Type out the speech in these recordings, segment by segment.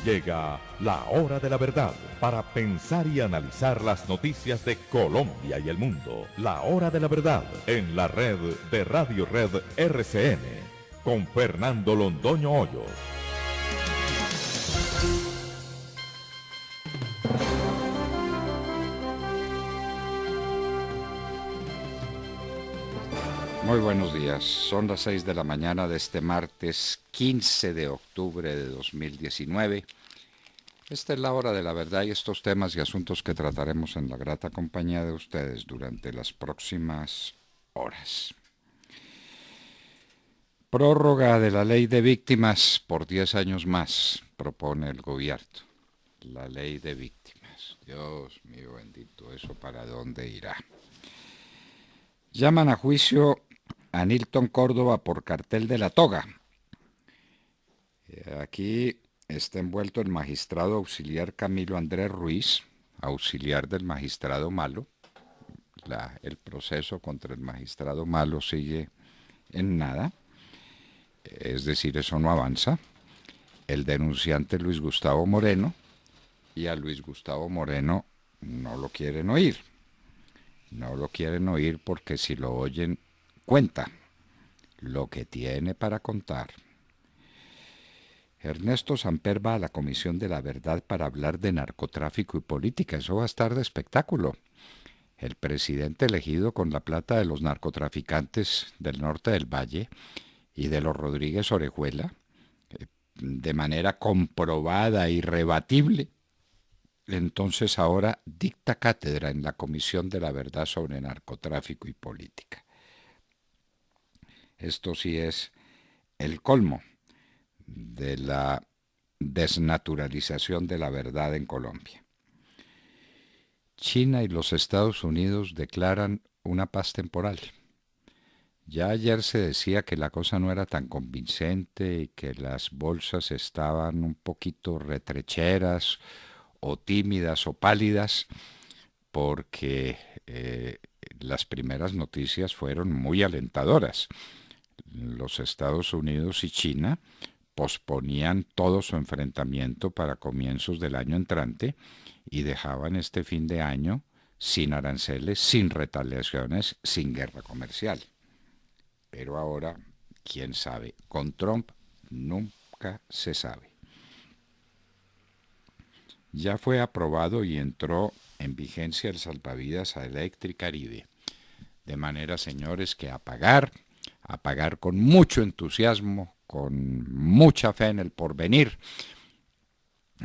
Llega la hora de la verdad para pensar y analizar las noticias de Colombia y el mundo. La hora de la verdad en la red de Radio Red RCN con Fernando Londoño Hoyos. Muy buenos días, son las 6 de la mañana de este martes 15 de octubre de 2019. Esta es la hora de la verdad y estos temas y asuntos que trataremos en la grata compañía de ustedes durante las próximas horas. Prórroga de la ley de víctimas por 10 años más, propone el gobierno. La ley de víctimas. Dios mío bendito, ¿eso para dónde irá? Llaman a juicio a Nilton Córdoba por cartel de la toga. Aquí está envuelto el magistrado auxiliar Camilo Andrés Ruiz, auxiliar del magistrado Malo. El proceso contra el magistrado Malo sigue en nada, es decir, eso no avanza. El denunciante Luis Gustavo Moreno, y a Luis Gustavo Moreno no lo quieren oír. No lo quieren oír porque si lo oyen, cuenta lo que tiene para contar. Ernesto Samper va a la Comisión de la Verdad para hablar de narcotráfico y política. Eso va a estar de espectáculo. El presidente elegido con la plata de los narcotraficantes del norte del Valle y de los Rodríguez Orejuela, de manera comprobada y rebatible, entonces ahora dicta cátedra en la Comisión de la Verdad sobre narcotráfico y política. Esto sí es el colmo de la desnaturalización de la verdad en Colombia. China y los Estados Unidos declaran una paz temporal. Ya ayer se decía que la cosa no era tan convincente y que las bolsas estaban un poquito retrecheras o tímidas o pálidas porque las primeras noticias fueron muy alentadoras. Los Estados Unidos y China posponían todo su enfrentamiento para comienzos del año entrante y dejaban este fin de año sin aranceles, sin retaliaciones, sin guerra comercial. Pero ahora, quién sabe, con Trump nunca se sabe. Ya fue aprobado y entró en vigencia el salvavidas a Electricaribe. De manera, señores, que a pagar con mucho entusiasmo, con mucha fe en el porvenir,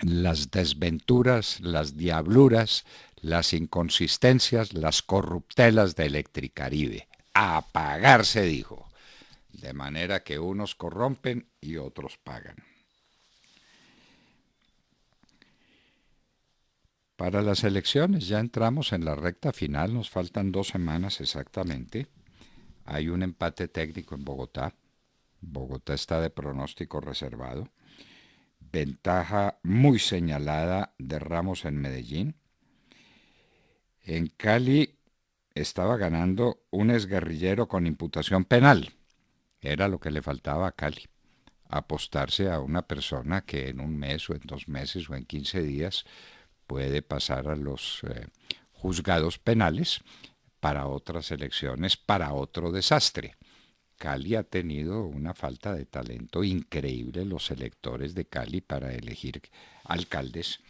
las desventuras, las diabluras, las inconsistencias, las corruptelas de Electricaribe. A pagar, se dijo. De manera que unos corrompen y otros pagan. Para las elecciones ya entramos en la recta final, nos faltan 2 semanas exactamente. Hay un empate técnico en Bogotá. Bogotá está de pronóstico reservado. Ventaja muy señalada de Ramos en Medellín. En Cali estaba ganando un exguerrillero con imputación penal. Era lo que le faltaba a Cali. Apostarse a una persona que en un mes o en 2 meses o en 15 días puede pasar a los juzgados penales para otras elecciones, para otro desastre. Cali ha tenido una falta de talento increíble los electores de Cali para elegir alcaldes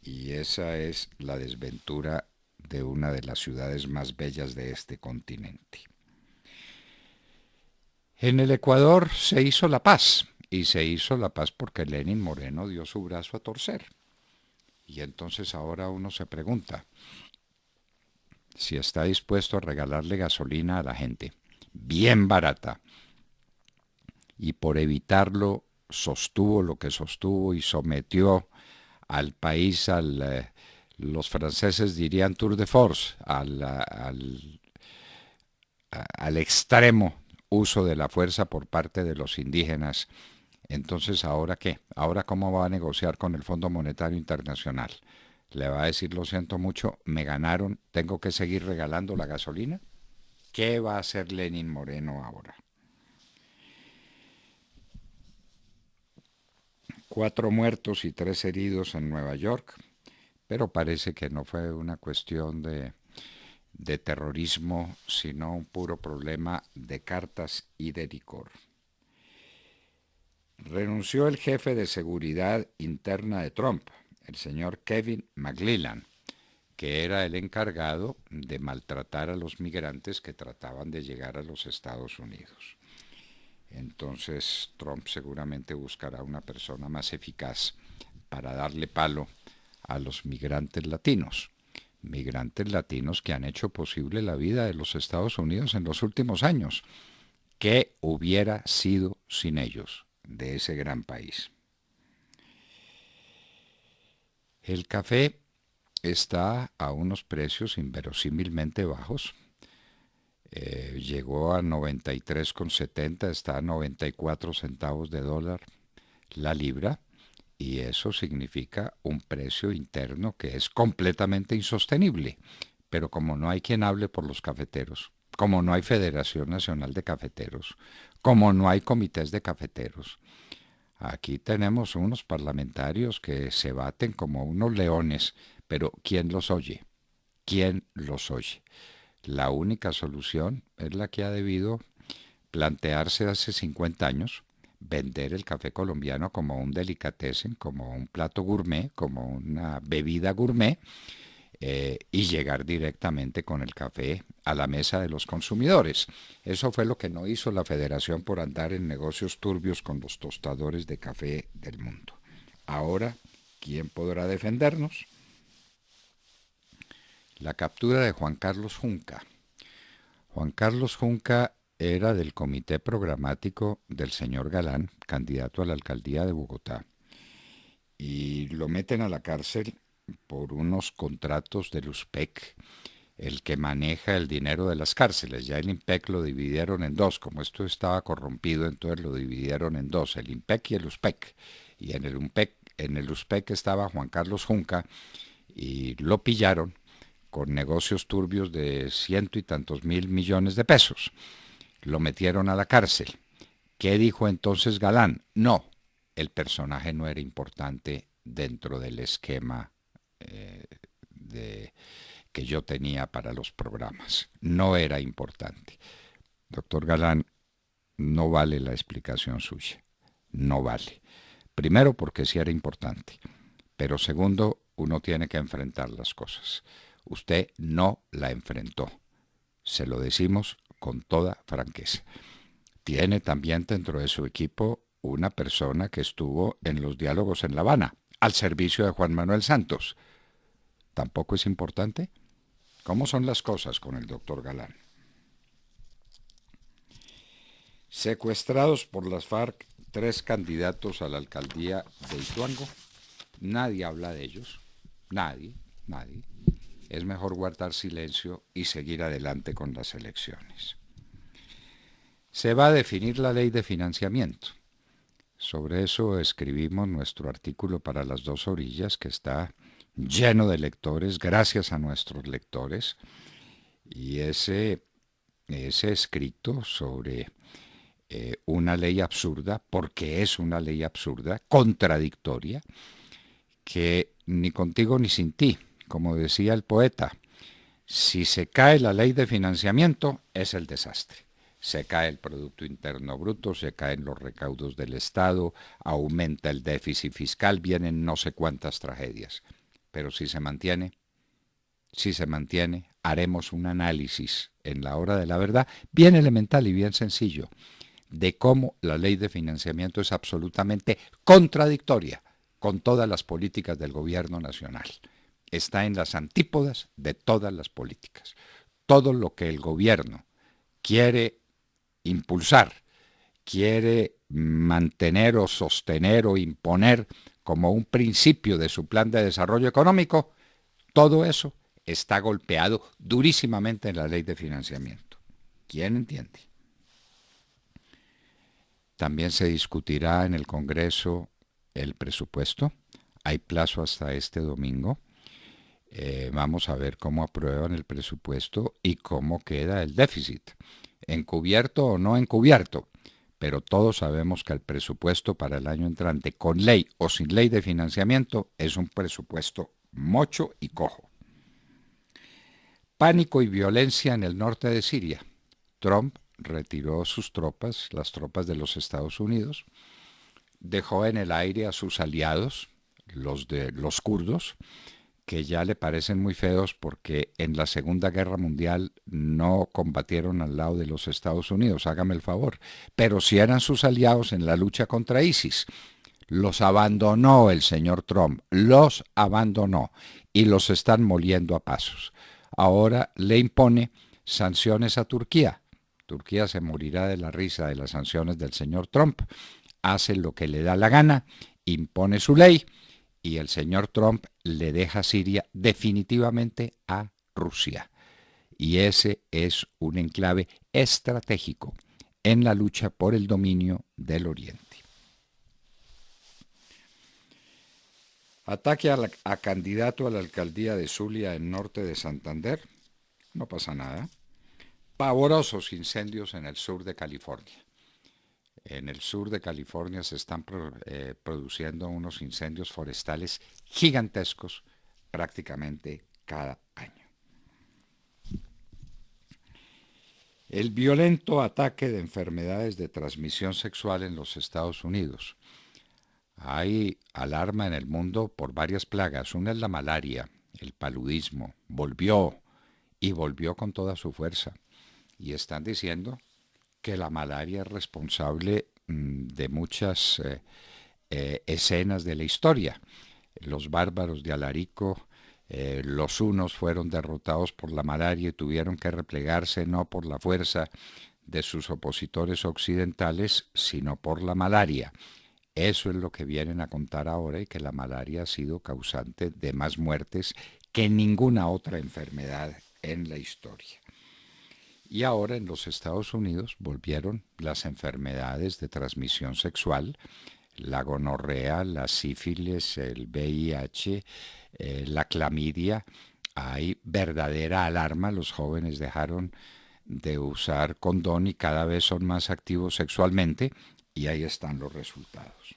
y esa es la desventura de una de las ciudades más bellas de este continente. En el Ecuador se hizo la paz y se hizo la paz porque Lenín Moreno dio su brazo a torcer. Y entonces ahora uno se pregunta si está dispuesto a regalarle gasolina a la gente, bien barata, y por evitarlo sostuvo lo que sostuvo y sometió al país los franceses dirían tour de force, al extremo uso de la fuerza por parte de los indígenas. Entonces, ¿ahora qué? ¿Ahora cómo va a negociar con el Fondo Monetario Internacional? ¿Le va a decir, lo siento mucho, me ganaron, tengo que seguir regalando la gasolina? ¿Qué va a hacer Lenín Moreno ahora? 4 muertos y 3 heridos en Nueva York, pero parece que no fue una cuestión de terrorismo, sino un puro problema de cartas y de licor. Renunció el jefe de seguridad interna de Trump, el señor Kevin McClellan, que era el encargado de maltratar a los migrantes que trataban de llegar a los Estados Unidos. Entonces Trump seguramente buscará una persona más eficaz para darle palo a los migrantes latinos que han hecho posible la vida de los Estados Unidos en los últimos años. ¿Qué hubiera sido sin ellos de ese gran país? El café está a unos precios inverosímilmente bajos. Llegó a 93,70, está a 94 centavos de dólar la libra, y eso significa un precio interno que es completamente insostenible. Pero como no hay quien hable por los cafeteros, como no hay Federación Nacional de Cafeteros, como no hay comités de cafeteros, aquí tenemos unos parlamentarios que se baten como unos leones, pero ¿quién los oye? ¿Quién los oye? La única solución es la que ha debido plantearse hace 50 años, vender el café colombiano como un delicatessen, como un plato gourmet, como una bebida gourmet, y llegar directamente con el café a la mesa de los consumidores. Eso fue lo que no hizo la Federación por andar en negocios turbios con los tostadores de café del mundo. Ahora, ¿quién podrá defendernos? La captura de Juan Carlos Junca. Juan Carlos Junca era del comité programático del señor Galán, candidato a la alcaldía de Bogotá, y lo meten a la cárcel por unos contratos del USPEC, el que maneja el dinero de las cárceles. Ya el IMPEC lo dividieron en dos, como esto estaba corrompido, entonces lo dividieron en dos, el IMPEC y el USPEC, y en el USPEC estaba Juan Carlos Junca, y lo pillaron con negocios turbios de 100 y tantos mil millones de pesos. Lo metieron a la cárcel. ¿Qué dijo entonces Galán? No, el personaje no era importante dentro del esquema que yo tenía para los programas. No era importante. Doctor Galán, no vale la explicación suya. No vale. Primero, porque sí era importante. Pero segundo, uno tiene que enfrentar las cosas. Usted no la enfrentó. Se lo decimos con toda franqueza. Tiene también dentro de su equipo una persona que estuvo en los diálogos en La Habana, al servicio de Juan Manuel Santos. ¿Tampoco es importante? ¿Cómo son las cosas con el doctor Galán? Secuestrados por las FARC 3 candidatos a la alcaldía de Ituango. Nadie habla de ellos. Nadie. Es mejor guardar silencio y seguir adelante con las elecciones. Se va a definir la ley de financiamiento. Sobre eso escribimos nuestro artículo para Las Dos Orillas, que está lleno de lectores, gracias a nuestros lectores. Y ese escrito sobre una ley absurda, porque es una ley absurda, contradictoria, que ni contigo ni sin ti, como decía el poeta, si se cae la ley de financiamiento es el desastre. Se cae el Producto Interno Bruto, se caen los recaudos del Estado, aumenta el déficit fiscal, vienen no sé cuántas tragedias. Pero si se mantiene, haremos un análisis en la hora de la verdad, bien elemental y bien sencillo, de cómo la ley de financiamiento es absolutamente contradictoria con todas las políticas del gobierno nacional. Está en las antípodas de todas las políticas. Todo lo que el gobierno quiere impulsar, quiere mantener o sostener o imponer como un principio de su plan de desarrollo económico, todo eso está golpeado durísimamente en la ley de financiamiento. ¿Quién entiende? También se discutirá en el Congreso el presupuesto. Hay plazo hasta este domingo. Vamos a ver cómo aprueban el presupuesto y cómo queda el déficit. ¿Encubierto o no encubierto? pero todos sabemos que el presupuesto para el año entrante, con ley o sin ley de financiamiento, es un presupuesto mocho y cojo. Pánico y violencia en el norte de Siria. Trump retiró sus tropas, las tropas de los Estados Unidos, dejó en el aire a sus aliados, los kurdos, que ya le parecen muy feos porque en la Segunda Guerra Mundial no combatieron al lado de los Estados Unidos, hágame el favor, pero sí eran sus aliados en la lucha contra ISIS. Los abandonó el señor Trump, los abandonó y los están moliendo a pasos. Ahora le impone sanciones a Turquía. Turquía se morirá de la risa de las sanciones del señor Trump. Hace lo que le da la gana, impone su ley y el señor Trump le deja Siria definitivamente a Rusia. Y ese es un enclave estratégico en la lucha por el dominio del Oriente. Ataque a candidato a la alcaldía de Zulia en norte de Santander. No pasa nada. Pavorosos incendios en el sur de California. En el sur de California se están produciendo unos incendios forestales gigantescos prácticamente cada año. El violento ataque de enfermedades de transmisión sexual en los Estados Unidos. Hay alarma en el mundo por varias plagas. Una es la malaria, el paludismo. Volvió con toda su fuerza. Y están diciendo que la malaria es responsable de muchas escenas de la historia. Los bárbaros de Alarico, los hunos fueron derrotados por la malaria y tuvieron que replegarse no por la fuerza de sus opositores occidentales, sino por la malaria. Eso es lo que vienen a contar ahora y que la malaria ha sido causante de más muertes que ninguna otra enfermedad en la historia. Y ahora en los Estados Unidos volvieron las enfermedades de transmisión sexual, la gonorrea, la sífilis, el VIH, la clamidia. Hay verdadera alarma, los jóvenes dejaron de usar condón y cada vez son más activos sexualmente y ahí están los resultados.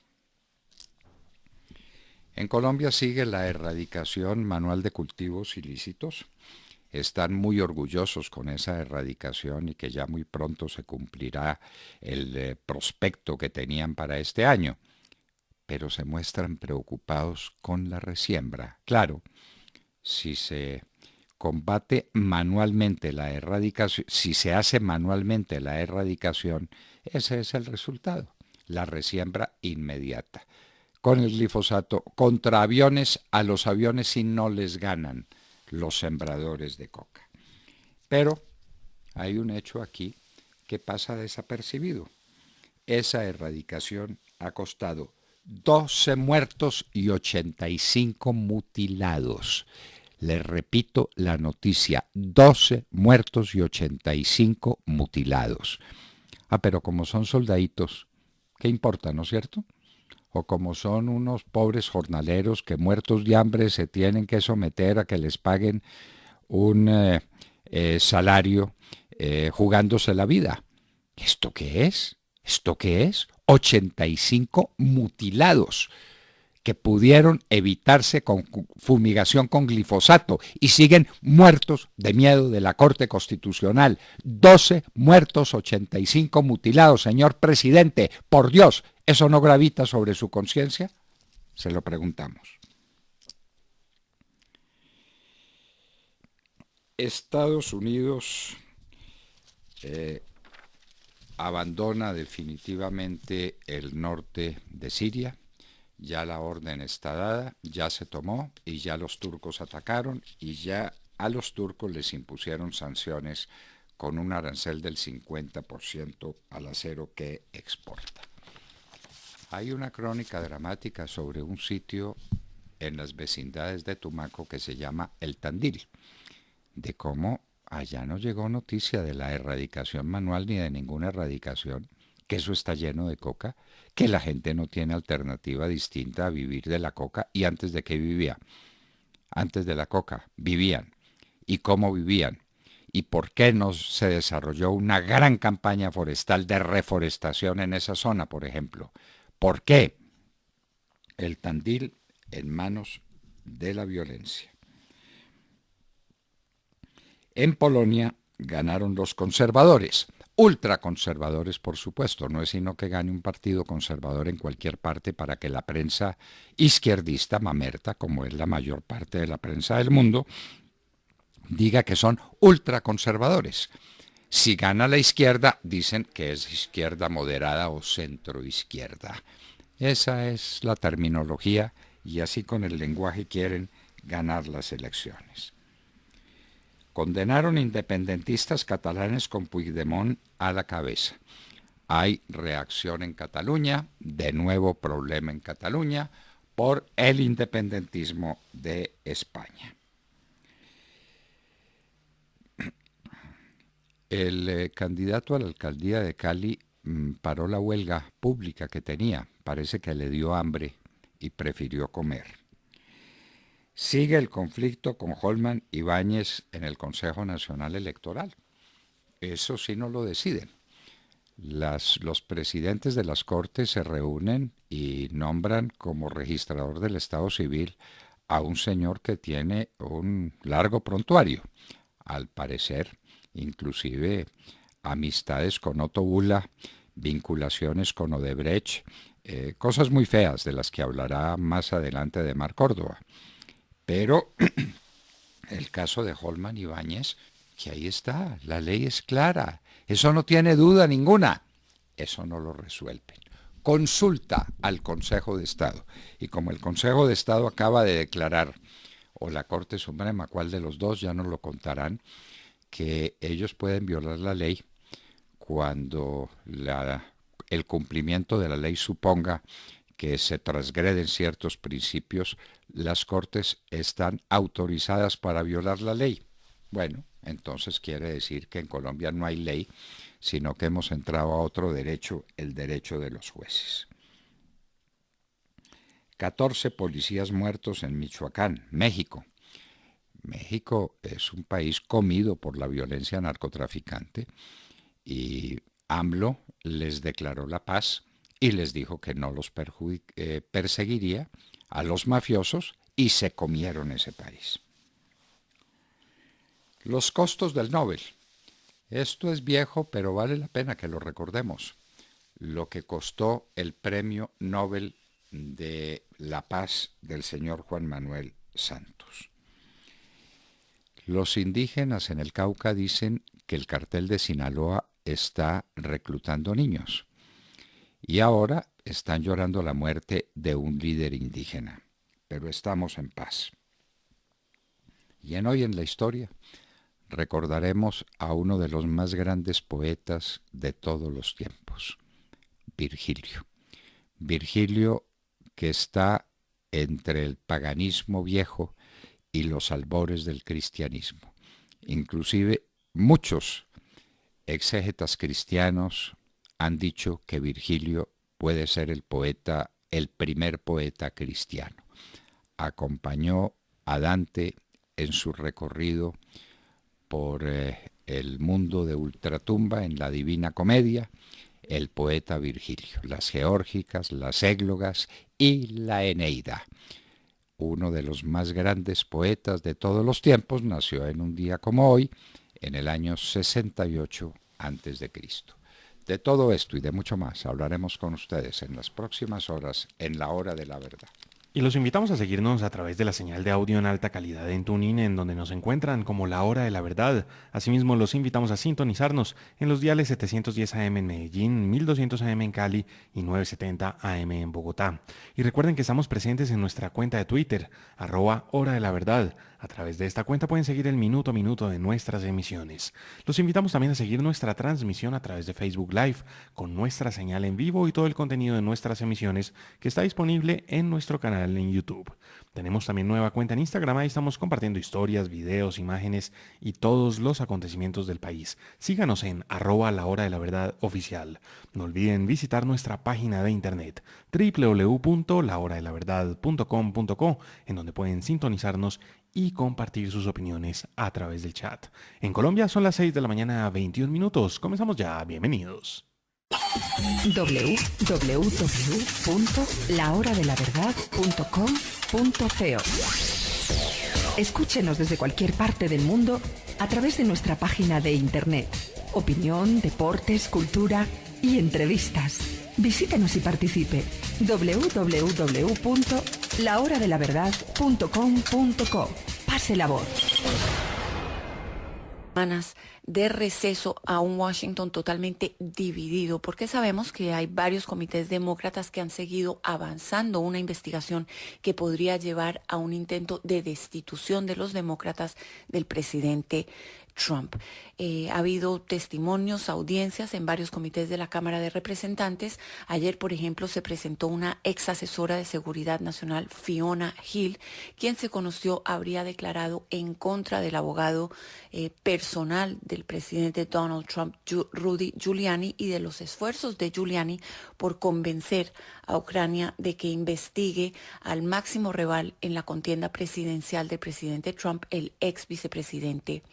En Colombia sigue la erradicación manual de cultivos ilícitos. Están muy orgullosos con esa erradicación y que ya muy pronto se cumplirá el prospecto que tenían para este año, pero se muestran preocupados con la resiembra. Claro, si se combate manualmente la erradicación, si se hace manualmente la erradicación, ese es el resultado, la resiembra inmediata. Con el glifosato, contra aviones, a los aviones sí no les ganan los sembradores de coca. Pero hay un hecho aquí que pasa desapercibido. Esa erradicación ha costado 12 muertos y 85 mutilados. Les repito la noticia, 12 muertos y 85 mutilados. Pero como son soldaditos, ¿qué importa, no es cierto? O como son unos pobres jornaleros que muertos de hambre se tienen que someter a que les paguen un salario jugándose la vida. ¿Esto qué es? ¿Esto qué es? 85 mutilados que pudieron evitarse con fumigación con glifosato y siguen muertos de miedo de la Corte Constitucional. 12 muertos, 85 mutilados, señor presidente. Por Dios, ¿eso no gravita sobre su conciencia? Se lo preguntamos. Estados Unidos abandona definitivamente el norte de Siria. Ya la orden está dada, ya se tomó y ya los turcos atacaron y ya a los turcos les impusieron sanciones con un arancel del 50% al acero que exporta. Hay una crónica dramática sobre un sitio en las vecindades de Tumaco que se llama El Tandil, de cómo allá no llegó noticia de la erradicación manual ni de ninguna erradicación, que eso está lleno de coca, que la gente no tiene alternativa distinta a vivir de la coca. ¿Y antes de qué vivía? Antes de la coca vivían. ¿Y cómo vivían? y por qué no se desarrolló una gran campaña forestal de reforestación en esa zona, por ejemplo. ¿Por qué? El Tandil en manos de la violencia. En Polonia ganaron los conservadores, ultraconservadores por supuesto, no es sino que gane un partido conservador en cualquier parte para que la prensa izquierdista, mamerta, como es la mayor parte de la prensa del mundo, diga que son ultraconservadores. Si gana la izquierda, dicen que es izquierda moderada o centroizquierda. Esa es la terminología y así con el lenguaje quieren ganar las elecciones. Condenaron independentistas catalanes con Puigdemont a la cabeza. Hay reacción en Cataluña, de nuevo problema en Cataluña, por el independentismo de España. El candidato a la alcaldía de Cali paró la huelga pública que tenía. Parece que le dio hambre y prefirió comer. Sigue el conflicto con Holman Ibáñez en el Consejo Nacional Electoral. Eso sí no lo deciden. Los presidentes de las cortes se reúnen y nombran como registrador del Estado Civil a un señor que tiene un largo prontuario. Al parecer, inclusive amistades con Otto Bula, vinculaciones con Odebrecht, cosas muy feas de las que hablará más adelante de Mar Córdoba. Pero el caso de Holman Ibáñez, que ahí está, la ley es clara, eso no tiene duda ninguna, eso no lo resuelven. Consulta al Consejo de Estado, y como el Consejo de Estado acaba de declarar, o la Corte Suprema, cuál de los dos ya nos lo contarán, que ellos pueden violar la ley cuando el cumplimiento de la ley suponga que se transgreden ciertos principios, las Cortes están autorizadas para violar la ley. Bueno, entonces quiere decir que en Colombia no hay ley, sino que hemos entrado a otro derecho, el derecho de los jueces. 14 policías muertos en Michoacán, México. México es un país comido por la violencia narcotraficante y AMLO les declaró la paz y les dijo que no los perseguiría a los mafiosos y se comieron ese país. Los costos del Nobel. Esto es viejo, pero vale la pena que lo recordemos. Lo que costó el premio Nobel de la Paz del señor Juan Manuel Santos. Los indígenas en el Cauca dicen que el cartel de Sinaloa está reclutando niños. Y ahora están llorando la muerte de un líder indígena. Pero estamos en paz. Y en Hoy en la Historia recordaremos a uno de los más grandes poetas de todos los tiempos, Virgilio. Virgilio, que está entre el paganismo viejo y los albores del cristianismo. Inclusive muchos exégetas cristianos han dicho que Virgilio puede ser el primer poeta cristiano. Acompañó a Dante en su recorrido por el mundo de ultratumba en la Divina Comedia, el poeta Virgilio, las Geórgicas, las Églogas y la Eneida. Uno de los más grandes poetas de todos los tiempos nació en un día como hoy, en el año 68 a.C. De todo esto y de mucho más hablaremos con ustedes en las próximas horas en la Hora de la Verdad. Y los invitamos a seguirnos a través de la señal de audio en alta calidad en TuneIn, en donde nos encuentran como La Hora de la Verdad. Asimismo, los invitamos a sintonizarnos en los diales 710 AM en Medellín, 1200 AM en Cali y 970 AM en Bogotá. Y recuerden que estamos presentes en nuestra cuenta de Twitter, @Hora de la Verdad. A través de esta cuenta pueden seguir el minuto a minuto de nuestras emisiones. Los invitamos también a seguir nuestra transmisión a través de Facebook Live, con nuestra señal en vivo y todo el contenido de nuestras emisiones que está disponible en nuestro canal canal en YouTube. Tenemos también nueva cuenta en Instagram, ahí estamos compartiendo historias, videos, imágenes y todos los acontecimientos del país. Síganos en @lahora-de-la-verdad-oficial. No olviden visitar nuestra página de internet www.lahoradelaverdad.com.co, en donde pueden sintonizarnos y compartir sus opiniones a través del chat. En Colombia son las 6 de la mañana, 21 minutos. Comenzamos ya, bienvenidos. www.lahoradelaverdad.com.co. Escúchenos desde cualquier parte del mundo a través de nuestra página de internet. Opinión, deportes, cultura y entrevistas. Visítenos y participe. www.lahoradelaverdad.com.co. Pase la voz. De receso a un Washington totalmente dividido, porque sabemos que hay varios comités demócratas que han seguido avanzando una investigación que podría llevar a un intento de destitución de los demócratas del presidente Trump. Ha habido testimonios, audiencias en varios comités de la Cámara de Representantes. Ayer, por ejemplo, se presentó una ex asesora de seguridad nacional, Fiona Hill, quien se conoció habría declarado en contra del abogado personal del presidente Donald Trump, Rudy Giuliani, y de los esfuerzos de Giuliani por convencer a Ucrania de que investigue al máximo rival en la contienda presidencial del presidente Trump, el ex vicepresidente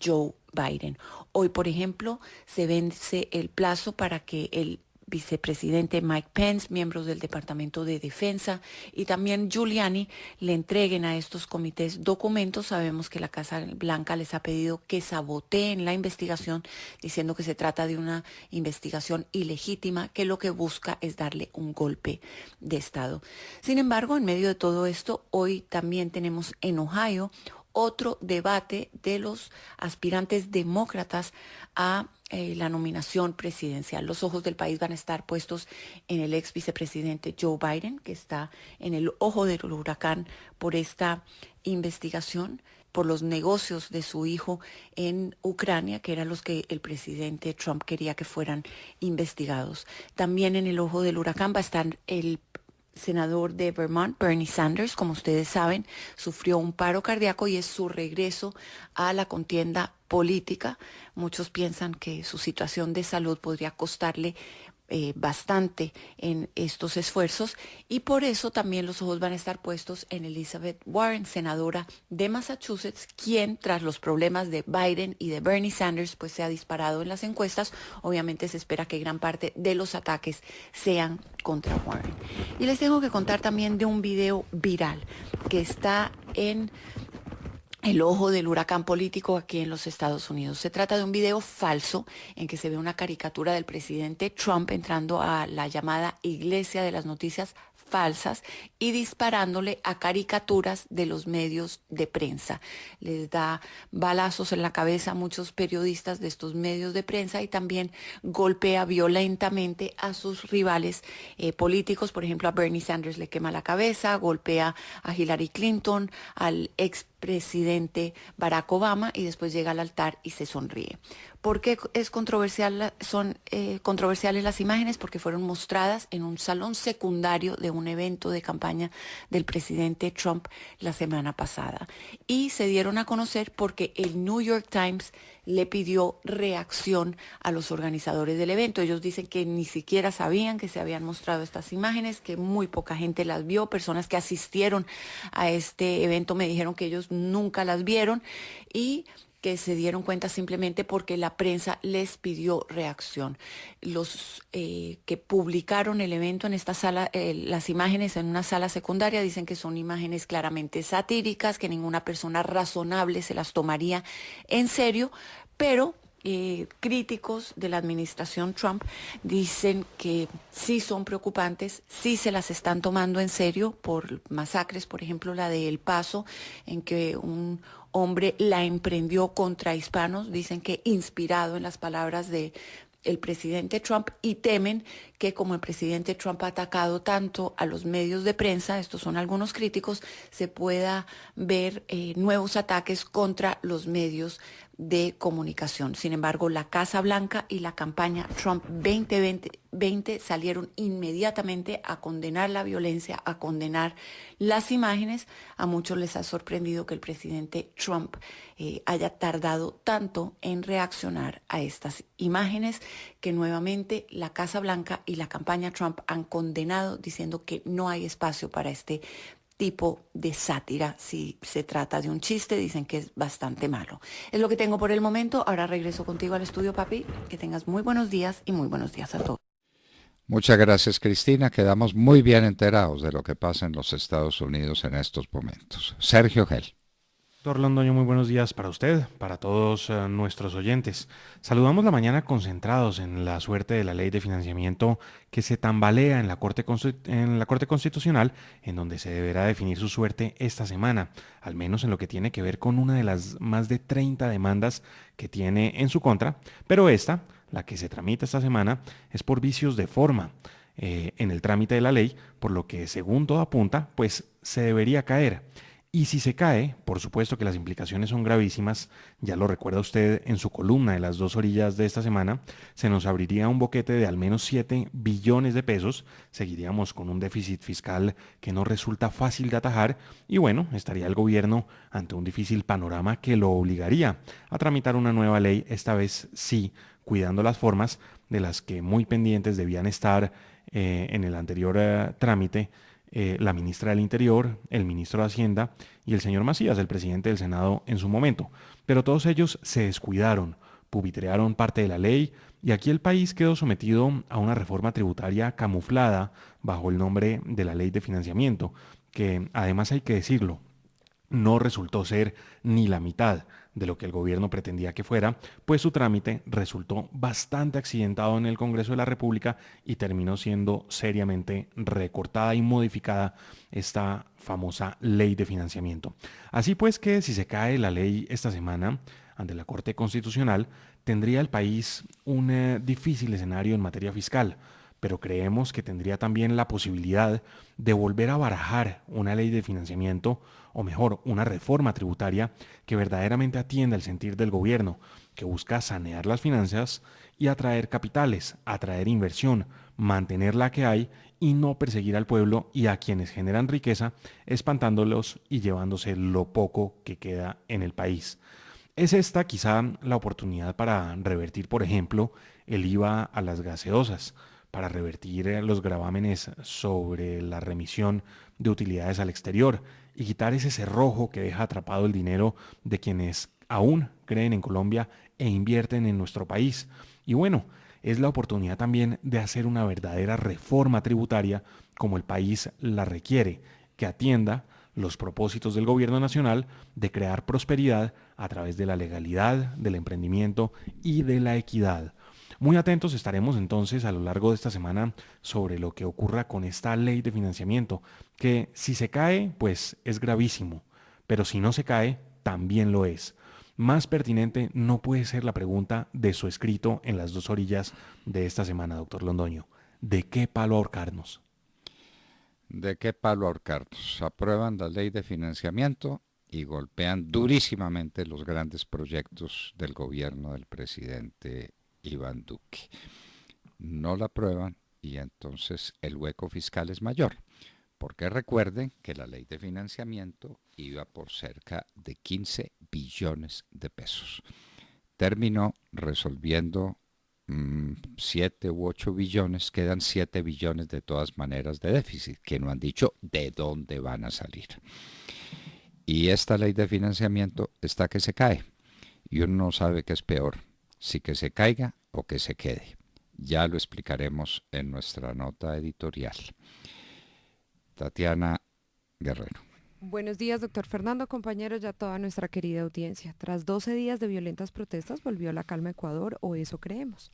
Joe Biden. Hoy, por ejemplo, se vence el plazo para que el vicepresidente Mike Pence, miembros del Departamento de Defensa y también Giuliani le entreguen a estos comités documentos. Sabemos que la Casa Blanca les ha pedido que saboteen la investigación, diciendo que se trata de una investigación ilegítima, que lo que busca es darle un golpe de Estado. Sin embargo, en medio de todo esto, hoy también tenemos en Ohio otro debate de los aspirantes demócratas a la nominación presidencial. Los ojos del país van a estar puestos en el ex vicepresidente Joe Biden, que está en el ojo del huracán por esta investigación, por los negocios de su hijo en Ucrania, que eran los que el presidente Trump quería que fueran investigados. También en el ojo del huracán va a estar el senador de Vermont, Bernie Sanders. Como ustedes saben, sufrió un paro cardíaco y es su regreso a la contienda política. Muchos piensan que su situación de salud podría costarle bastante en estos esfuerzos, y por eso también los ojos van a estar puestos en Elizabeth Warren, senadora de Massachusetts, quien tras los problemas de Biden y de Bernie Sanders pues se ha disparado en las encuestas. Obviamente se espera que gran parte de los ataques sean contra Warren. Y les tengo que contar también de un video viral que está en el ojo del huracán político aquí en los Estados Unidos. Se trata de un video falso en que se ve una caricatura del presidente Trump entrando a la llamada Iglesia de las Noticias Falsas y disparándole a caricaturas de los medios de prensa. Les da balazos en la cabeza a muchos periodistas de estos medios de prensa y también golpea violentamente a sus rivales políticos. Por ejemplo, a Bernie Sanders le quema la cabeza, golpea a Hillary Clinton, al expresidente Barack Obama, y después llega al altar y se sonríe. ¿Por qué es controversial? Son controversiales las imágenes porque fueron mostradas en un salón secundario de un evento de campaña del presidente Trump la semana pasada. Y se dieron a conocer porque el New York Times le pidió reacción a los organizadores del evento. Ellos dicen que ni siquiera sabían que se habían mostrado estas imágenes, que muy poca gente las vio. Personas que asistieron a este evento me dijeron que ellos nunca las vieron y que se dieron cuenta simplemente porque la prensa les pidió reacción. Los que publicaron el evento en esta sala, las imágenes en una sala secundaria, dicen que son imágenes claramente satíricas, que ninguna persona razonable se las tomaría en serio, pero críticos de la administración Trump dicen que sí son preocupantes, sí se las están tomando en serio por masacres, por ejemplo la de El Paso, en que un hombre la emprendió contra hispanos, dicen que inspirado en las palabras de el presidente Trump, y temen que como el presidente Trump ha atacado tanto a los medios de prensa, estos son algunos críticos, se pueda ver nuevos ataques contra los medios de comunicación. Sin embargo, la Casa Blanca y la campaña Trump 2020 salieron inmediatamente a condenar la violencia, a condenar las imágenes. A muchos les ha sorprendido que el presidente Trump haya tardado tanto en reaccionar a estas imágenes, que nuevamente la Casa Blanca y la campaña Trump han condenado, diciendo que no hay espacio para este tipo de sátira. Si se trata de un chiste, dicen que es bastante malo. Es lo que tengo por el momento. Ahora regreso contigo al estudio, papi. Que tengas muy buenos días y muy buenos días a todos. Muchas gracias, Cristina. Quedamos muy bien enterados de lo que pasa en los Estados Unidos en estos momentos. Sergio Gel. Doctor Londoño, muy buenos días para usted, para todos nuestros oyentes. Saludamos la mañana concentrados en la suerte de la ley de financiamiento que se tambalea en la Corte Constitucional, en donde se deberá definir su suerte esta semana, al menos en lo que tiene que ver con una de las más de 30 demandas que tiene en su contra, pero esta, la que se tramita esta semana, es por vicios de forma en el trámite de la ley, por lo que, según todo apunta, pues se debería caer. Y si se cae, por supuesto que las implicaciones son gravísimas, ya lo recuerda usted en su columna de las 2 orillas de esta semana, se nos abriría un boquete de al menos 7 billones de pesos, seguiríamos con un déficit fiscal que no resulta fácil de atajar y bueno, estaría el gobierno ante un difícil panorama que lo obligaría a tramitar una nueva ley, esta vez sí, cuidando las formas de las que muy pendientes debían estar en el anterior trámite, la ministra del Interior, el ministro de Hacienda y el señor Macías, el presidente del Senado en su momento. Pero todos ellos se descuidaron, pupitrearon parte de la ley y aquí el país quedó sometido a una reforma tributaria camuflada bajo el nombre de la Ley de Financiamiento, que además hay que decirlo, no resultó ser ni la mitad de lo que el gobierno pretendía que fuera, pues su trámite resultó bastante accidentado en el Congreso de la República y terminó siendo seriamente recortada y modificada esta famosa ley de financiamiento. Así pues que si se cae la ley esta semana ante la Corte Constitucional, tendría el país un difícil escenario en materia fiscal, pero creemos que tendría también la posibilidad de volver a barajar una ley de financiamiento, o mejor, una reforma tributaria que verdaderamente atienda el sentir del gobierno, que busca sanear las finanzas y atraer capitales, atraer inversión, mantener la que hay y no perseguir al pueblo y a quienes generan riqueza, espantándolos y llevándose lo poco que queda en el país. Es esta quizá la oportunidad para revertir, por ejemplo, el IVA a las gaseosas, para revertir los gravámenes sobre la remisión de utilidades al exterior y quitar ese cerrojo que deja atrapado el dinero de quienes aún creen en Colombia e invierten en nuestro país. Y bueno, es la oportunidad también de hacer una verdadera reforma tributaria como el país la requiere, que atienda los propósitos del gobierno nacional de crear prosperidad a través de la legalidad, del emprendimiento y de la equidad. Muy atentos estaremos entonces a lo largo de esta semana sobre lo que ocurra con esta ley de financiamiento, que si se cae, pues es gravísimo, pero si no se cae, también lo es. Más pertinente no puede ser la pregunta de su escrito en las 2 orillas de esta semana, doctor Londoño. ¿De qué palo ahorcarnos? ¿De qué palo ahorcarnos? Aprueban la ley de financiamiento y golpean durísimamente los grandes proyectos del gobierno del presidente Iván Duque. No la aprueban y entonces el hueco fiscal es mayor, porque recuerden que la ley de financiamiento iba por cerca de 15 billones de pesos. Terminó resolviendo 7 u 8 billones, quedan 7 billones de todas maneras de déficit, que no han dicho de dónde van a salir. Y esta ley de financiamiento está que se cae, y uno no sabe qué es peor, si que se caiga o que se quede. Ya lo explicaremos en nuestra nota editorial. Tatiana Guerrero. Buenos días, doctor Fernando, compañeros, ya toda nuestra querida audiencia. Tras 12 días de violentas protestas, volvió la calma a Ecuador, o eso creemos.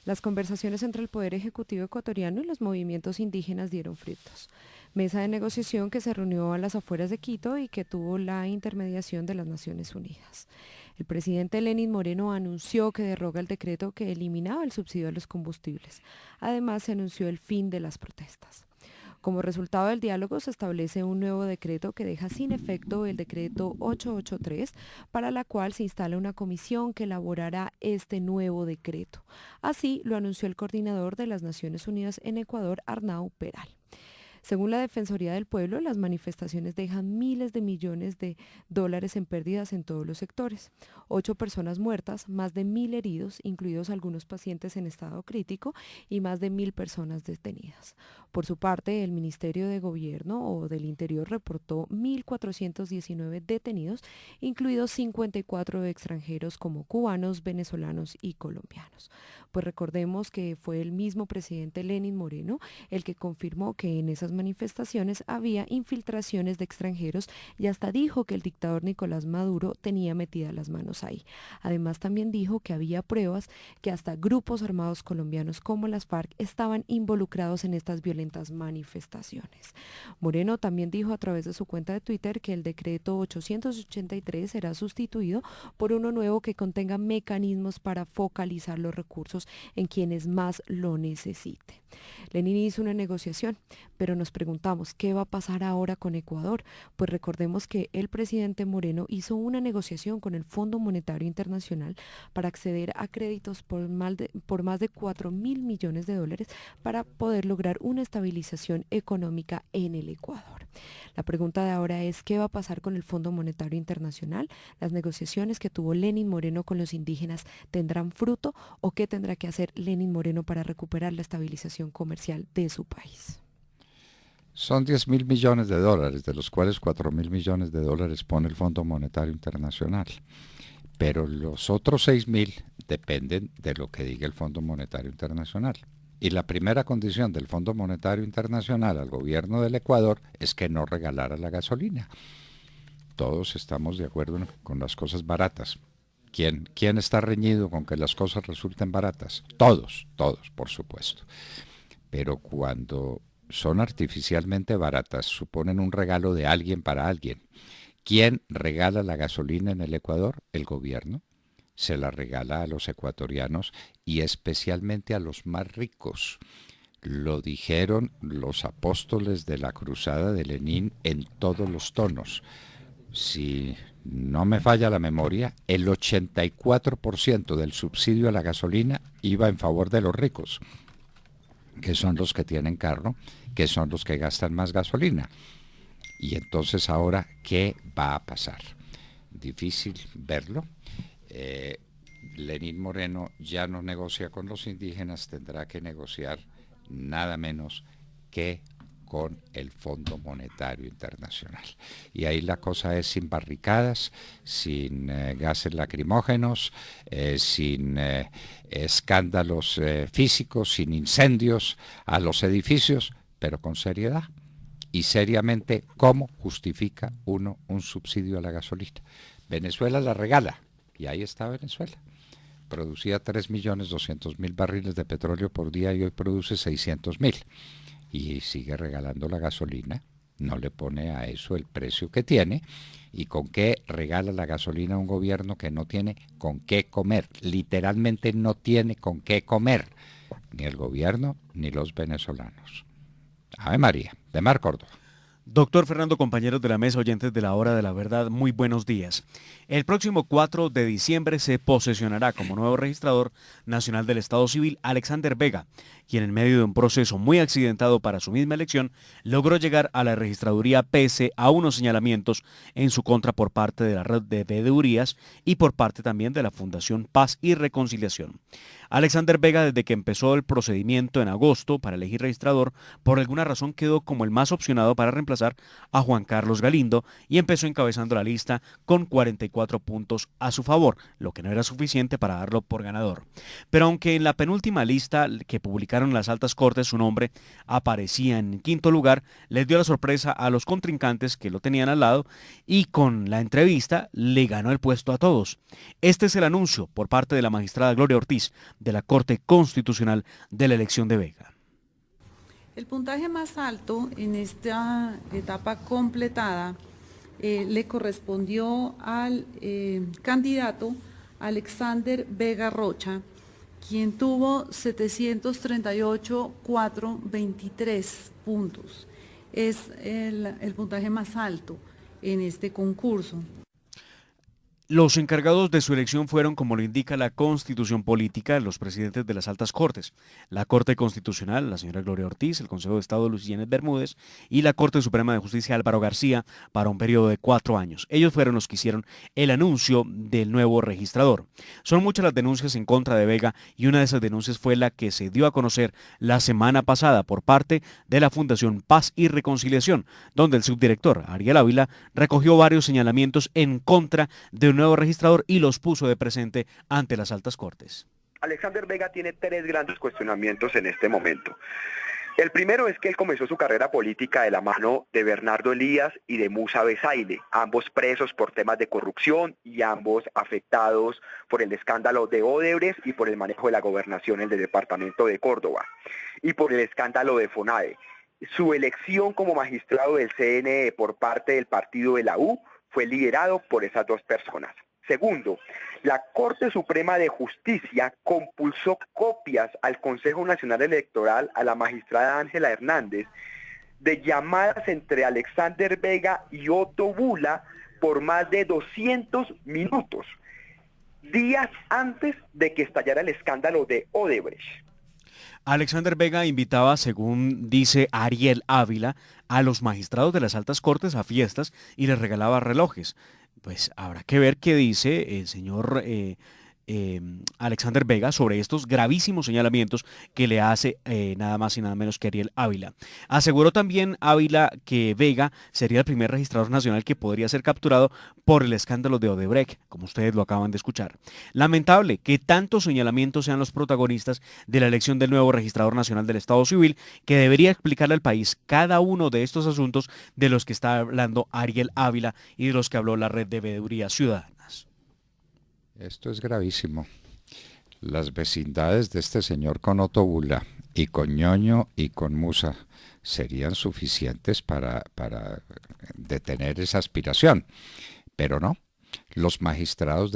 Las conversaciones entre el Poder Ejecutivo ecuatoriano y los movimientos indígenas dieron frutos. Mesa de negociación que se reunió a las afueras de Quito y que tuvo la intermediación de las Naciones Unidas. El presidente Lenín Moreno anunció que deroga el decreto que eliminaba el subsidio a los combustibles. Además, se anunció el fin de las protestas. Como resultado del diálogo, se establece un nuevo decreto que deja sin efecto el decreto 883, para la cual se instala una comisión que elaborará este nuevo decreto. Así lo anunció el coordinador de las Naciones Unidas en Ecuador, Arnau Peral. Según la Defensoría del Pueblo, las manifestaciones dejan miles de millones de dólares en pérdidas en todos los sectores. 8 personas muertas, más de 1.000 heridos, incluidos algunos pacientes en estado crítico, y más de 1.000 personas detenidas. Por su parte, el Ministerio de Gobierno o del Interior reportó 1.419 detenidos, incluidos 54 extranjeros como cubanos, venezolanos y colombianos. Pues recordemos que fue el mismo presidente Lenín Moreno el que confirmó que en esas manifestaciones había infiltraciones de extranjeros y hasta dijo que el dictador Nicolás Maduro tenía metidas las manos ahí. Además, también dijo que había pruebas que hasta grupos armados colombianos como las FARC estaban involucrados en estas violentas manifestaciones. Moreno también dijo a través de su cuenta de Twitter que el decreto 883 será sustituido por uno nuevo que contenga mecanismos para focalizar los recursos en quienes más lo necesiten. Lenín hizo una negociación, pero nos preguntamos, ¿qué va a pasar ahora con Ecuador? Pues recordemos que el presidente Moreno hizo una negociación con el Fondo Monetario Internacional para acceder a créditos por más de 4.000 millones de dólares para poder lograr una estabilización económica en el Ecuador. La pregunta de ahora es, ¿qué va a pasar con el Fondo Monetario Internacional? ¿Las negociaciones que tuvo Lenín Moreno con los indígenas tendrán fruto o qué tendrá que hacer Lenín Moreno para recuperar la estabilización comercial de su país? Son 10.000 millones de dólares, de los cuales 4.000 millones de dólares pone el Fondo Monetario Internacional. Pero los otros 6.000 dependen de lo que diga el Fondo Monetario Internacional. Y la primera condición del Fondo Monetario Internacional al gobierno del Ecuador es que no regalara la gasolina. Todos estamos de acuerdo con las cosas baratas. ¿Quién está reñido con que las cosas resulten baratas? Todos, por supuesto. Pero cuando son artificialmente baratas, suponen un regalo de alguien para alguien. ¿Quién regala la gasolina en el Ecuador? El gobierno. Se la regala a los ecuatorianos y especialmente a los más ricos. Lo dijeron los apóstoles de la cruzada de Lenín en todos los tonos. Si no me falla la memoria, el 84% del subsidio a la gasolina iba en favor de los ricos, que son los que tienen carro, que son los que gastan más gasolina. Y entonces ahora, ¿qué va a pasar? Difícil verlo. Lenín Moreno ya no negocia con los indígenas, tendrá que negociar nada menos que con el Fondo Monetario Internacional. Y ahí la cosa es sin barricadas, sin gases lacrimógenos, sin escándalos físicos, sin incendios a los edificios, pero con seriedad. Y seriamente, ¿cómo justifica uno un subsidio a la gasolina? Venezuela la regala, y ahí está Venezuela. Producía 3.200.000 barriles de petróleo por día y hoy produce 600.000. Y sigue regalando la gasolina, no le pone a eso el precio que tiene. ¿Y con qué regala la gasolina a un gobierno que no tiene con qué comer? Literalmente no tiene con qué comer, ni el gobierno ni los venezolanos. Ave María, de Mar Córdoba. Doctor Fernando, compañeros de la mesa, oyentes de la Hora de la Verdad, muy buenos días. El próximo 4 de diciembre se posesionará como nuevo registrador nacional del Estado Civil Alexander Vega, quien en medio de un proceso muy accidentado para su misma elección, logró llegar a la registraduría pese a unos señalamientos en su contra por parte de la red de veedurías y por parte también de la Fundación Paz y Reconciliación. Alexander Vega, desde que empezó el procedimiento en agosto para elegir registrador, por alguna razón quedó como el más opcionado para reemplazar a Juan Carlos Galindo y empezó encabezando la lista con 44 puntos a su favor, lo que no era suficiente para darlo por ganador. Pero aunque en la penúltima lista que publicaron las altas cortes su nombre aparecía en quinto lugar, les dio la sorpresa a los contrincantes que lo tenían al lado y con la entrevista le ganó el puesto a todos. Este es el anuncio por parte de la magistrada Gloria Ortiz de la Corte Constitucional de la elección de Vega. El puntaje más alto en esta etapa completada le correspondió al candidato Alexander Vega Rocha, quien tuvo 738.423 puntos. Es el puntaje más alto en este concurso. Los encargados de su elección fueron, como lo indica la Constitución Política, los presidentes de las altas cortes, la Corte Constitucional, la señora Gloria Ortiz, el Consejo de Estado, Luis Janet Bermúdez, y la Corte Suprema de Justicia, Álvaro García, para un periodo de 4 años. Ellos fueron los que hicieron el anuncio del nuevo registrador. Son muchas las denuncias en contra de Vega, y una de esas denuncias fue la que se dio a conocer la semana pasada por parte de la Fundación Paz y Reconciliación, donde el subdirector Ariel Ávila recogió varios señalamientos en contra de un nuevo registrador y los puso de presente ante las altas cortes. Alexander Vega tiene 3 grandes cuestionamientos en este momento. El primero es que él comenzó su carrera política de la mano de Bernardo Elías y de Musa Bezaile, ambos presos por temas de corrupción y ambos afectados por el escándalo de Odebrecht y por el manejo de la gobernación en el departamento de Córdoba y por el escándalo de FONADE. Su elección como magistrado del CNE por parte del partido de la U fue liderado por esas 2 personas. Segundo, la Corte Suprema de Justicia compulsó copias al Consejo Nacional Electoral a la magistrada Ángela Hernández de llamadas entre Alexander Vega y Otto Bula por más de 200 minutos, días antes de que estallara el escándalo de Odebrecht. Alexander Vega invitaba, según dice Ariel Ávila, a los magistrados de las altas cortes a fiestas y les regalaba relojes. Pues habrá que ver qué dice el señor Alexander Vega sobre estos gravísimos señalamientos que le hace nada más y nada menos que Ariel Ávila. Aseguró también Ávila que Vega sería el primer registrador nacional que podría ser capturado por el escándalo de Odebrecht, como ustedes lo acaban de escuchar. Lamentable que tantos señalamientos sean los protagonistas de la elección del nuevo registrador nacional del Estado Civil, que debería explicarle al país cada uno de estos asuntos de los que está hablando Ariel Ávila y de los que habló la Red de Veeduría Ciudadana. Esto es gravísimo. Las vecindades de este señor con Otto Bula y con Ñoño y con Musa serían suficientes para detener esa aspiración, pero no. Los magistrados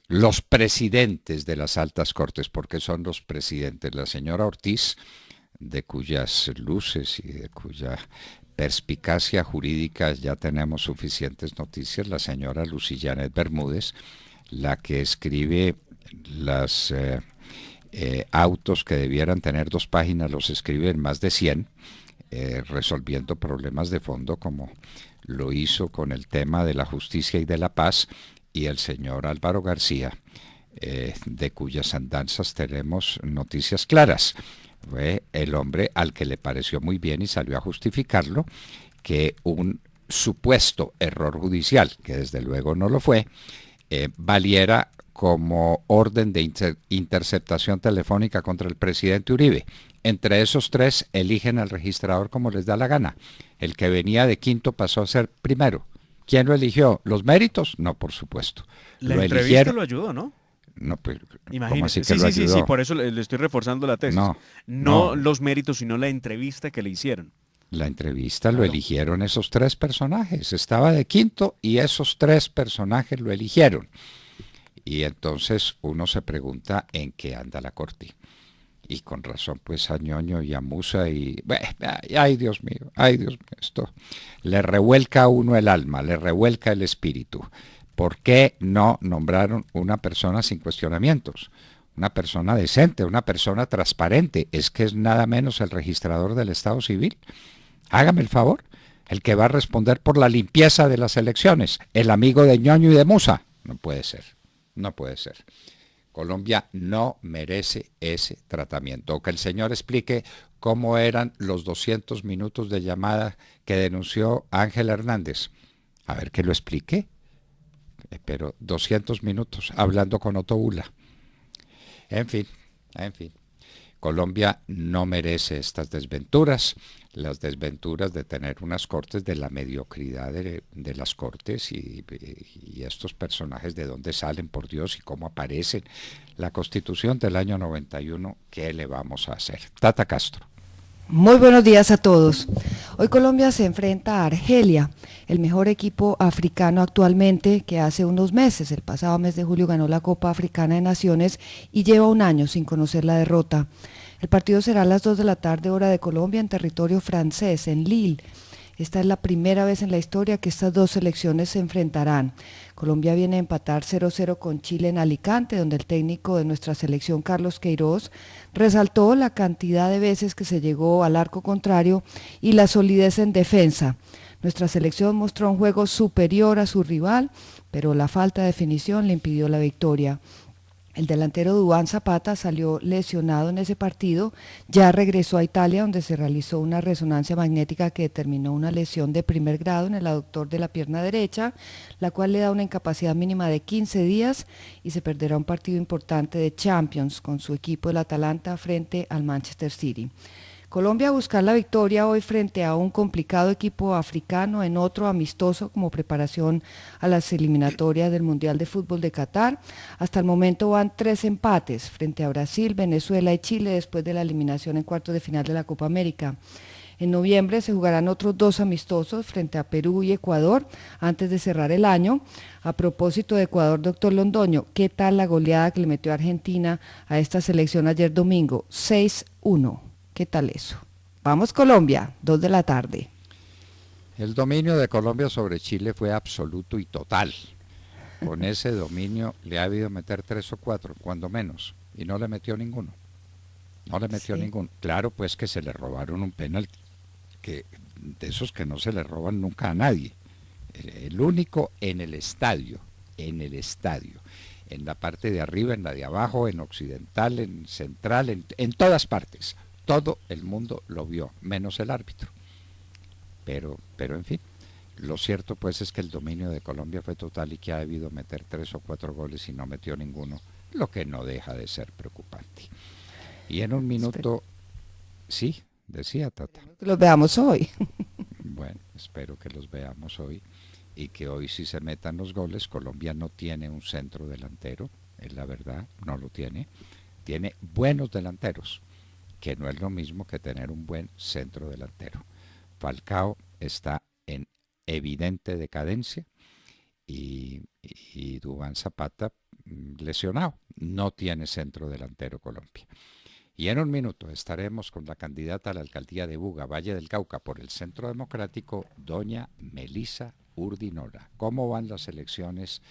los presidentes de las altas cortes, porque son los presidentes, la señora Ortiz, de cuyas luces y de cuya perspicacia jurídica ya tenemos suficientes noticias, la señora Lucy Janet Bermúdez, la que escribe los autos que debieran tener 2 páginas, los escribe en más de 100, resolviendo problemas de fondo como lo hizo con el tema de la justicia y de la paz, y el señor Álvaro García, de cuyas andanzas tenemos noticias claras. Fue el hombre al que le pareció muy bien y salió a justificarlo que un supuesto error judicial, que desde luego no lo fue, valiera como orden de interceptación telefónica contra el presidente Uribe. Entre esos 3 eligen al registrador como les da la gana. El que venía de quinto pasó a ser primero. ¿Quién lo eligió? ¿Los méritos? No, por supuesto. La entrevista lo ayudó, ¿no? No, pues, imagínese. Sí, por eso le estoy reforzando la tesis. No los méritos, sino la entrevista que le hicieron. La entrevista lo eligieron esos 3 personajes. Estaba de quinto y esos 3 personajes lo eligieron. Y entonces uno se pregunta en qué anda la corte. Y con razón, pues a Ñoño y a Musa y... ay, Dios mío, esto le revuelca a uno el alma, le revuelca el espíritu. ¿Por qué no nombraron una persona sin cuestionamientos? Una persona decente, una persona transparente. Es que es nada menos el registrador del Estado Civil. Hágame el favor, el que va a responder por la limpieza de las elecciones, el amigo de Ñoño y de Musa. No puede ser, no puede ser. Colombia no merece ese tratamiento. O que el señor explique cómo eran los 200 minutos de llamada que denunció Ángela Hernández. A ver que lo explique. Pero 200 minutos hablando con Otto Bula. En fin. Colombia no merece estas desventuras, las desventuras de tener unas cortes, de la mediocridad de las cortes y estos personajes de dónde salen, por Dios, y cómo aparecen. La Constitución del año 91, ¿qué le vamos a hacer? Tata Castro. Muy buenos días a todos. Hoy Colombia se enfrenta a Argelia, el mejor equipo africano actualmente, que hace unos meses, el pasado mes de julio, ganó la Copa Africana de Naciones y lleva un año sin conocer la derrota. El partido será a las 2 de la tarde, hora de Colombia, en territorio francés, en Lille. Esta es la primera vez en la historia que estas dos selecciones se enfrentarán. Colombia viene a empatar 0-0 con Chile en Alicante, donde el técnico de nuestra selección, Carlos Queiroz, resaltó la cantidad de veces que se llegó al arco contrario y la solidez en defensa. Nuestra selección mostró un juego superior a su rival, pero la falta de definición le impidió la victoria. El delantero Duván Zapata salió lesionado en ese partido, ya regresó a Italia, donde se realizó una resonancia magnética que determinó una lesión de primer grado en el aductor de la pierna derecha, la cual le da una incapacidad mínima de 15 días y se perderá un partido importante de Champions con su equipo, el Atalanta, frente al Manchester City. Colombia a buscar la victoria hoy frente a un complicado equipo africano en otro amistoso como preparación a las eliminatorias del Mundial de Fútbol de Qatar. Hasta el momento van 3 empates frente a Brasil, Venezuela y Chile después de la eliminación en cuartos de final de la Copa América. En noviembre se jugarán otros 2 amistosos frente a Perú y Ecuador antes de cerrar el año. A propósito de Ecuador, doctor Londoño, ¿qué tal la goleada que le metió Argentina a esta selección ayer domingo? 6-1. ¿Qué tal eso? Vamos Colombia, 2 de la tarde. El dominio de Colombia sobre Chile fue absoluto y total. Con ese dominio le ha habido meter 3 o 4, cuando menos, y no le metió ninguno. No le metió ninguno. Claro, pues que se le robaron un penalti, que de esos que no se le roban nunca a nadie. El único en el estadio, en la parte de arriba, en la de abajo, en occidental, en central, en todas partes. Todo el mundo lo vio, menos el árbitro. Pero en fin, lo cierto pues es que el dominio de Colombia fue total y que ha debido meter 3 o 4 goles y no metió ninguno, lo que no deja de ser preocupante. Y en un minuto, sí, decía Tata. Los veamos hoy. Bueno, espero que los veamos hoy y que hoy sí se metan los goles. Colombia no tiene un centro delantero, es la verdad, no lo tiene. Tiene buenos delanteros, que no es lo mismo que tener un buen centro delantero. Falcao está en evidente decadencia y Duván Zapata lesionado. No tiene centro delantero Colombia. Y en un minuto estaremos con la candidata a la alcaldía de Buga, Valle del Cauca, por el Centro Democrático, doña Melisa Urdinola. ¿Cómo van las elecciones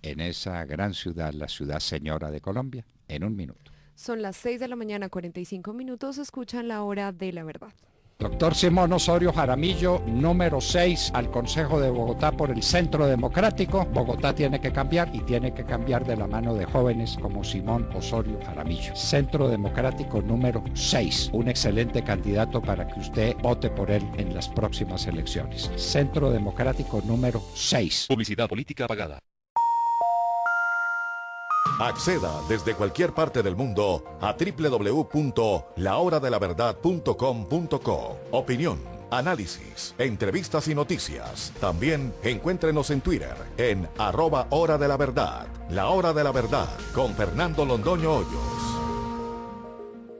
en esa gran ciudad, la ciudad señora de Colombia? En un minuto. Son las 6 de la mañana, 45 minutos, escuchan la hora de la verdad. Doctor Simón Osorio Jaramillo, número 6 al Consejo de Bogotá por el Centro Democrático. Bogotá tiene que cambiar y tiene que cambiar de la mano de jóvenes como Simón Osorio Jaramillo. Centro Democrático número 6, un excelente candidato para que usted vote por él en las próximas elecciones. Centro Democrático número 6. Publicidad política pagada. Acceda desde cualquier parte del mundo a www.lahoradelaverdad.com.co. Opinión, análisis, entrevistas y noticias. También encuéntrenos en Twitter en @Hora de la Verdad. La Hora de la Verdad con Fernando Londoño Hoyos.